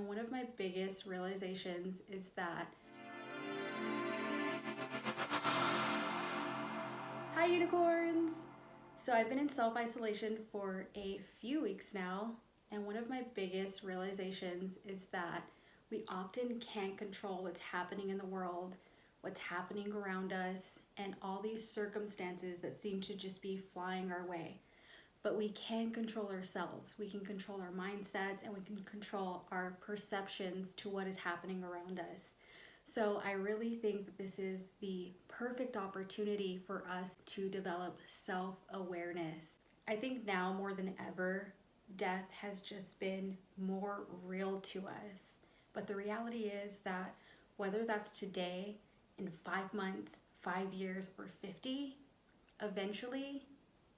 And one of my biggest realizations is that, hi unicorns! So I've been in self-isolation for a few weeks now, and one of my biggest realizations is that we often can't control what's happening in the world, what's happening around us, and all these circumstances that seem to just be flying our way. But we can control ourselves. We can control our mindsets, and we can control our perceptions to what is happening around us. So I really think that this is the perfect opportunity for us to develop self-awareness. I think now more than ever, death has just been more real to us. But the reality is that whether that's today, in 5 months, 5 years, or 50, eventually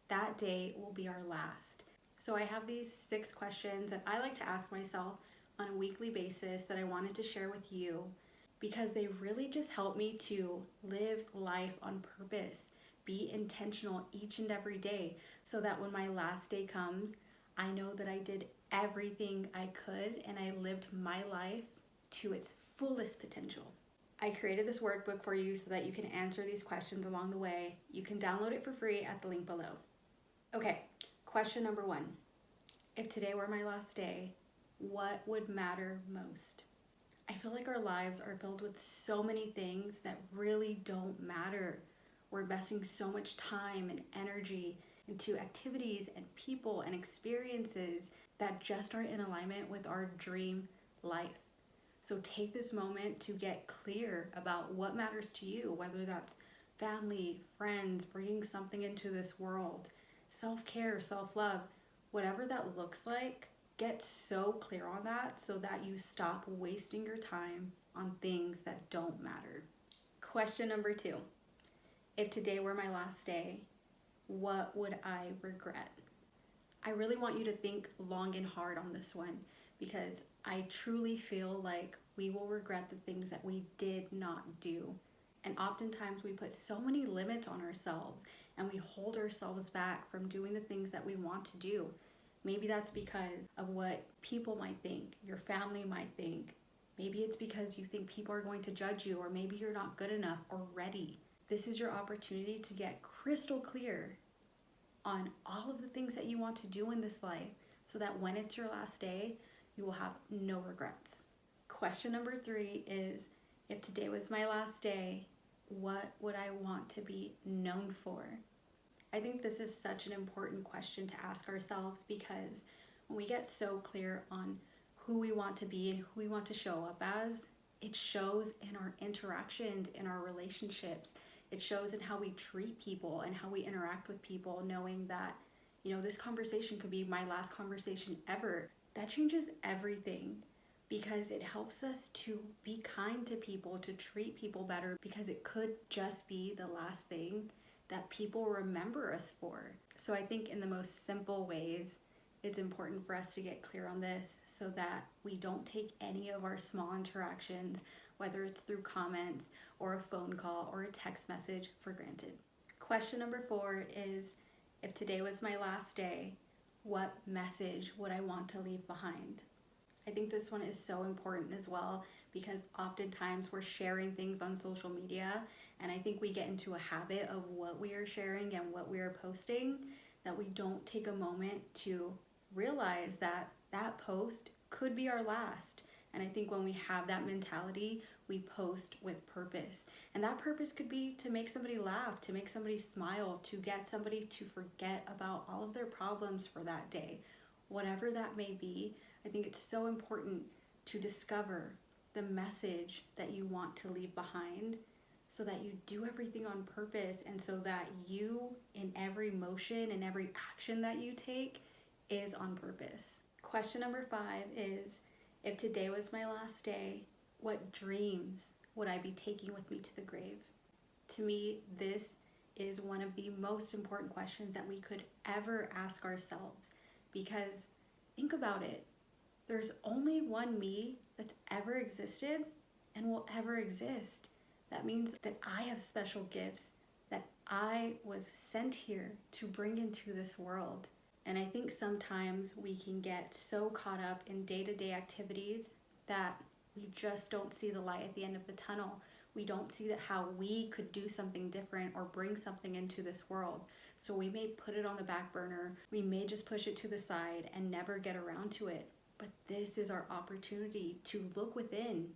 that day will be our last. So I have these 6 questions that I like to ask myself on a weekly basis that I wanted to share with you, because they really just help me to live life on purpose, be intentional each and every day, so that when my last day comes, I know that I did everything I could and I lived my life to its fullest potential. I created this workbook for you so that you can answer these questions along the way. You can download it for free at the link below. Okay, question number 1. If today were my last day, what would matter most? I feel like our lives are filled with so many things that really don't matter. We're investing so much time and energy into activities and people and experiences that just aren't in alignment with our dream life. So take this moment to get clear about what matters to you, whether that's family, friends, bringing something into this world, self-care, self-love, whatever that looks like. Get so clear on that so that you stop wasting your time on things that don't matter. Question number 2. If today were my last day, what would I regret? I really want you to think long and hard on this one, because I truly feel like we will regret the things that we did not do. And oftentimes we put so many limits on ourselves and we hold ourselves back from doing the things that we want to do. Maybe that's because of what people might think, your family might think. Maybe it's because you think people are going to judge you, or maybe you're not good enough or ready. This is your opportunity to get crystal clear on all of the things that you want to do in this life, so that when it's your last day, you will have no regrets. Question number 3 is, if today was my last day, what would I want to be known for? I think this is such an important question to ask ourselves, because when we get so clear on who we want to be and who we want to show up as, it shows in our interactions, in our relationships. It shows in how we treat people and how we interact with people, knowing that, this conversation could be my last conversation ever. That changes everything, because it helps us to be kind to people, to treat people better, because it could just be the last thing that people remember us for. So I think in the most simple ways, it's important for us to get clear on this so that we don't take any of our small interactions, whether it's through comments or a phone call or a text message, for granted. Question number 4 is, if today was my last day, what message would I want to leave behind? I think this one is so important as well, because oftentimes we're sharing things on social media, and I think we get into a habit of what we are sharing and what we are posting, that we don't take a moment to realize that that post could be our last. And I think when we have that mentality, we post with purpose. And that purpose could be to make somebody laugh, to make somebody smile, to get somebody to forget about all of their problems for that day. Whatever that may be, I think it's so important to discover the message that you want to leave behind, so that you do everything on purpose, and so that you, in every motion and every action that you take, is on purpose. Question number 5 is, if today was my last day, what dreams would I be taking with me to the grave? To me, this is one of the most important questions that we could ever ask ourselves, because think about it. There's only one me that's ever existed and will ever exist. That means that I have special gifts that I was sent here to bring into this world. And I think sometimes we can get so caught up in day-to-day activities that we just don't see the light at the end of the tunnel. We don't see that how we could do something different or bring something into this world. So we may put it on the back burner. We may just push it to the side and never get around to it. But this is our opportunity to look within,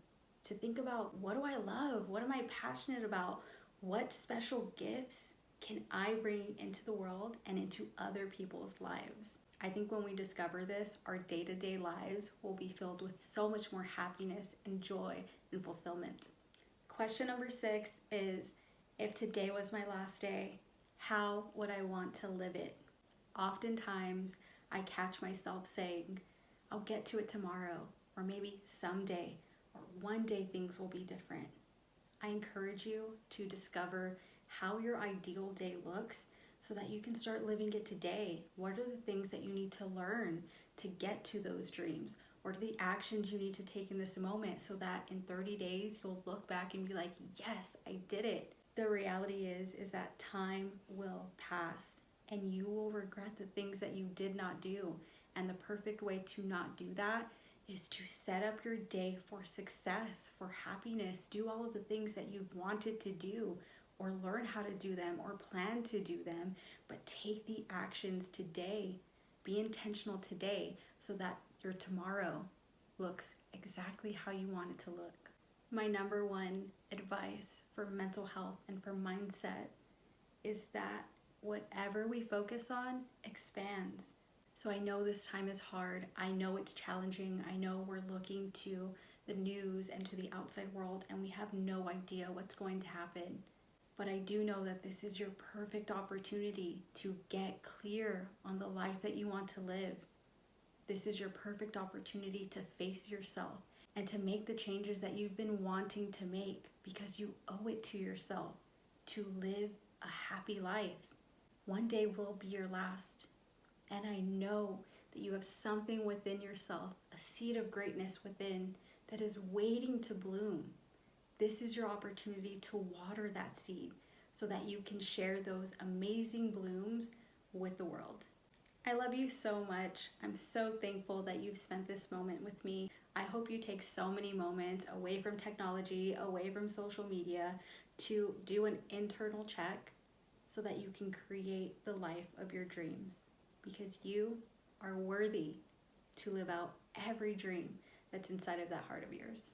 to think about, what do I love? What am I passionate about? What special gifts can I bring into the world and into other people's lives? I think when we discover this, our day-to-day lives will be filled with so much more happiness and joy and fulfillment. Question number 6 is, if today was my last day, how would I want to live it? Oftentimes, I catch myself saying, I'll get to it tomorrow, or maybe someday, or one day things will be different. I encourage you to discover how your ideal day looks so that you can start living it today. What are the things that you need to learn to get to those dreams? What are the actions you need to take in this moment so that in 30 days you'll look back and be like, yes, I did it. The reality is that time will pass and you will regret the things that you did not do. And the perfect way to not do that is to set up your day for success, for happiness. Do all of the things that you've wanted to do, or learn how to do them, or plan to do them, but take the actions today. Be intentional today so that your tomorrow looks exactly how you want it to look. My number one advice for mental health and for mindset is that whatever we focus on expands. So I know this time is hard. I know it's challenging. I know we're looking to the news and to the outside world and we have no idea what's going to happen. But I do know that this is your perfect opportunity to get clear on the life that you want to live. This is your perfect opportunity to face yourself and to make the changes that you've been wanting to make, because you owe it to yourself to live a happy life. One day will be your last. And I know that you have something within yourself, a seed of greatness within that is waiting to bloom. This is your opportunity to water that seed so that you can share those amazing blooms with the world. I love you so much. I'm so thankful that you've spent this moment with me. I hope you take so many moments away from technology, away from social media, to do an internal check so that you can create the life of your dreams. Because you are worthy to live out every dream that's inside of that heart of yours.